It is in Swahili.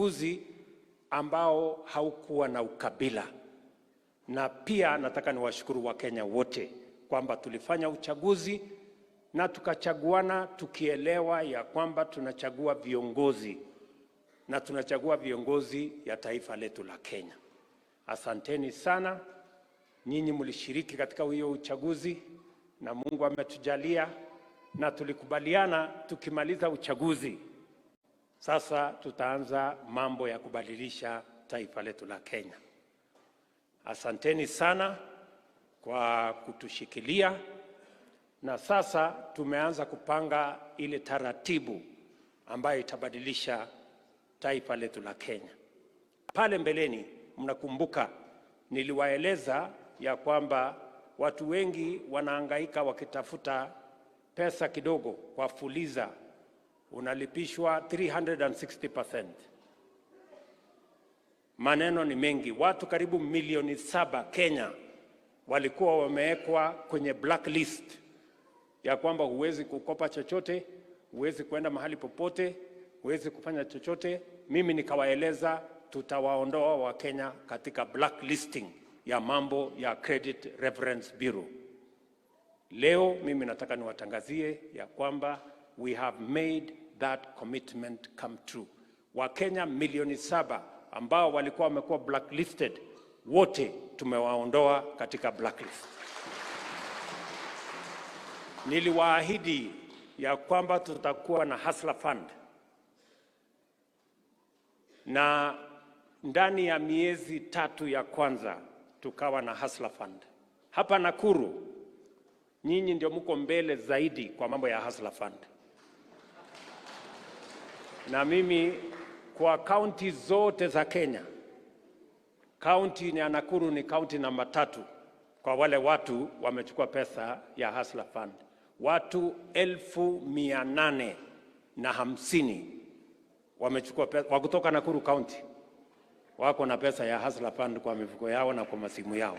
uchaguzi ambao haukuwa na ukabila. Na pia nataka niwashukuru Wakenya wote kwamba tulifanya uchaguzi na tukachaguana tukielewa ya kwamba tunachagua viongozi na tunachagua viongozi ya taifa letu la Kenya. Asanteni sana. Nyinyi mlishiriki katika hiyo uchaguzi na Mungu ametujalia na tulikubaliana tukimaliza uchaguzi sasa tutaanza mambo ya kubadilisha taifa letu la Kenya. Asanteni sana kwa kutushikilia, na sasa tumeanza kupanga ile taratibu ambayo itabadilisha taifa letu la Kenya. Pale mbeleni mnakumbuka niliwaeleza ya kwamba watu wengi wanahangaika wakitafuta pesa kidogo kwa fuliza, unalipishwa 360%. Maneno ni mengi. Watu karibu milioni 7 Kenya walikuwa wamewekwa kwenye blacklist ya kwamba huwezi kukopa chochote, huwezi kwenda mahali popote, huwezi kufanya chochote. Mimi nikawaeleza tutawaondoa wa Kenya katika blacklisting ya mambo ya Credit Reference Bureau. Leo mimi nataka niwatangazie ya kwamba we have made that commitment come true. Wakenya milioni 7 ambao walikuwa wamekuwa blacklisted, wote tumewaondoa katika blacklist. Niliwaahidi ya kwamba tutakuwa na hustler fund, na ndani ya miezi 3 ya kwanza tukawa na hustler fund. Hapa Nakuru nyinyi ndio mko mbele zaidi kwa mambo ya hustler fund. Na mimi kwa kaunti zote za Kenya, kaunti ya Nakuru ni kaunti namba 3 kwa wale watu wamechukua pesa ya hustler fund. Watu 850 wamechukua pesa wa kutoka Nakuru County, wako na pesa ya hustler fund kwa mifuko yao na kwa masimu yao.